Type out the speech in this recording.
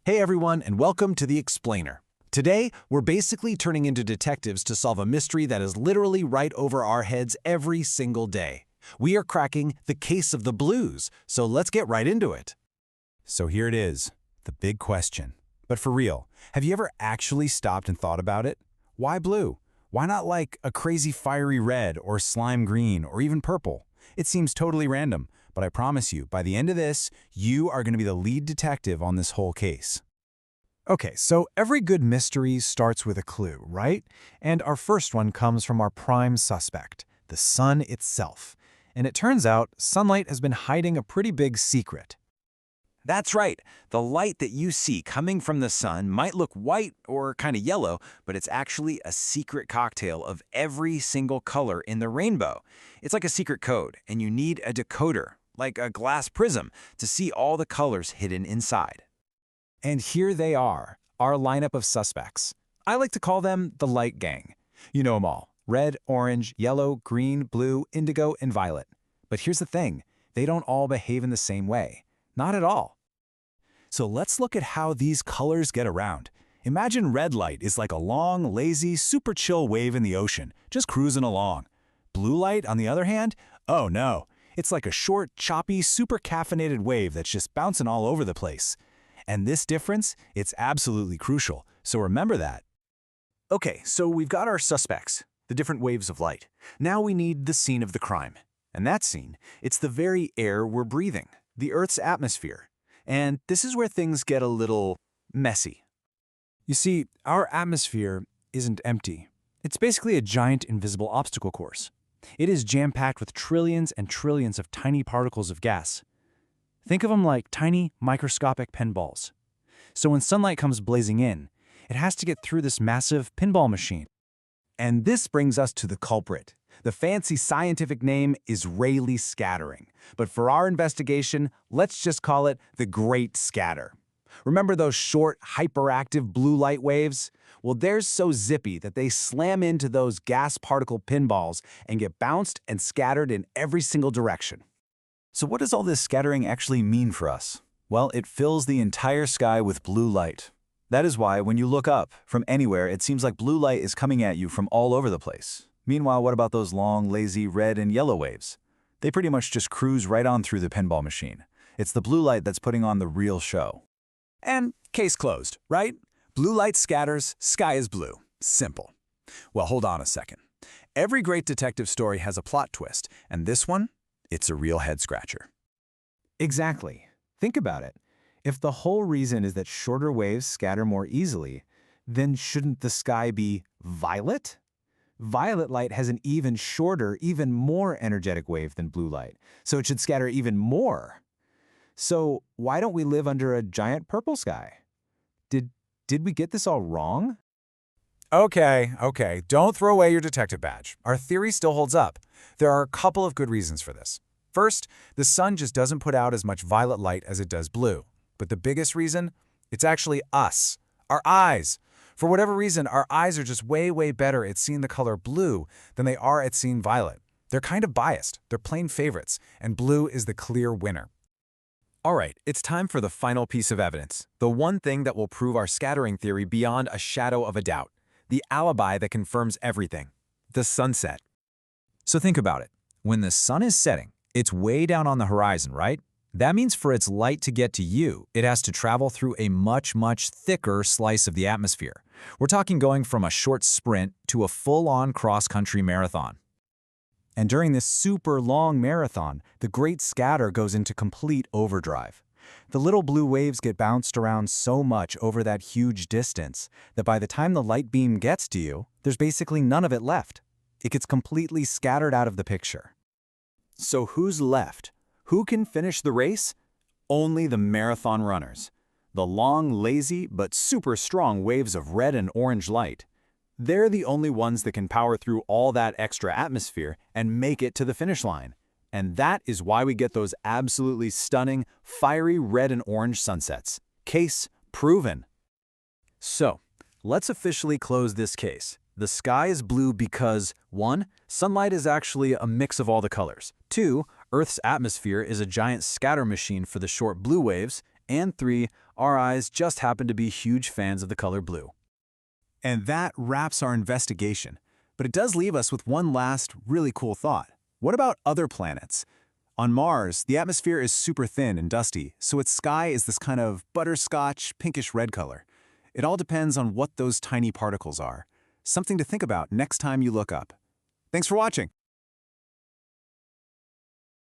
Hey everyone, and welcome to The Explainer. Today, we're basically turning into detectives to solve a mystery that is literally right over our heads every single day. We are cracking the case of the blues, so let's get right into it. So here it is, the big question. But for real, have you ever actually stopped and thought about it? Why blue? Why not like a crazy fiery red or slime green or even purple? It seems totally random, but I promise you, by the end of this, you are going to be the lead detective on this whole case. Okay, so every good mystery starts with a clue, right? And our first one comes from our prime suspect, the sun itself. And it turns out sunlight has been hiding a pretty big secret. That's right. The light that you see coming from the sun might look white or kind of yellow, but it's actually a secret cocktail of every single color in the rainbow. It's like a secret code, and you need a decoder, like a glass prism, to see all the colors hidden inside. And here they are, our lineup of suspects. I like to call them the light gang. You know them all: red, orange, yellow, green, blue, indigo, and violet. But here's the thing, they don't all behave in the same way. Not at all. So let's look at how these colors get around. Imagine red light is like a long, lazy, super chill wave in the ocean, just cruising along. Blue light, on the other hand, oh no, it's like a short, choppy, super caffeinated wave that's just bouncing all over the place. And this difference, it's absolutely crucial, so remember that. Okay, so we've got our suspects, the different waves of light. Now we need the scene of the crime. And that scene, it's the very air we're breathing, the Earth's atmosphere. And this is where things get a little messy. You see, our atmosphere isn't empty. It's basically a giant invisible obstacle course. It is jam-packed with trillions and trillions of tiny particles of gas. Think of them like tiny, microscopic pinballs. So when sunlight comes blazing in, it has to get through this massive pinball machine. And this brings us to the culprit. The fancy scientific name is Rayleigh scattering. But for our investigation, let's just call it the Great Scatter. Remember those short, hyperactive blue light waves? Well, they're so zippy that they slam into those gas particle pinballs and get bounced and scattered in every single direction. So what does all this scattering actually mean for us? Well, it fills the entire sky with blue light. That is why when you look up from anywhere, it seems like blue light is coming at you from all over the place. Meanwhile, what about those long, lazy red and yellow waves? They pretty much just cruise right on through the pinball machine. It's the blue light that's putting on the real show. And case closed, right? Blue light scatters, sky is blue. Simple. Well, hold on a second. Every great detective story has a plot twist, and this one, it's a real head-scratcher. Exactly. Think about it. If the whole reason is that shorter waves scatter more easily, then shouldn't the sky be violet? Violet light has an even shorter, even more energetic wave than blue light, so it should scatter even more. So why don't we live under a giant purple sky? Did we get this all wrong? Okay, don't throw away your detective badge. Our theory still holds up. There are a couple of good reasons for this. First, the sun just doesn't put out as much violet light as it does blue. But the biggest reason? It's actually us, our eyes. For whatever reason, our eyes are just way better at seeing the color blue than they are at seeing violet. They're kind of biased, they're plain favorites, and blue is the clear winner. All right, it's time for the final piece of evidence, the one thing that will prove our scattering theory beyond a shadow of a doubt, the alibi that confirms everything, the sunset. So think about it. When the sun is setting, it's way down on the horizon, right? That means for its light to get to you, it has to travel through a much thicker slice of the atmosphere. We're talking going from a short sprint to a full-on cross-country marathon. And during this super long marathon, the Great Scatter goes into complete overdrive. The little blue waves get bounced around so much over that huge distance that by the time the light beam gets to you, there's basically none of it left. It gets completely scattered out of the picture. So who's left? Who can finish the race? Only the marathon runners. The long, lazy, but super strong waves of red and orange light. They're the only ones that can power through all that extra atmosphere and make it to the finish line. And that is why we get those absolutely stunning, fiery red and orange sunsets. Case proven. So, let's officially close this case. The sky is blue because 1. Sunlight is actually a mix of all the colors. 2. Earth's atmosphere is a giant scatter machine for the short blue waves. And 3. Our eyes just happen to be huge fans of the color blue. And that wraps our investigation. But it does leave us with one last really cool thought. What about other planets? On Mars, the atmosphere is super thin and dusty, so its sky is this kind of butterscotch, pinkish red color. It all depends on what those tiny particles are. Something to think about next time you look up. Thanks for watching.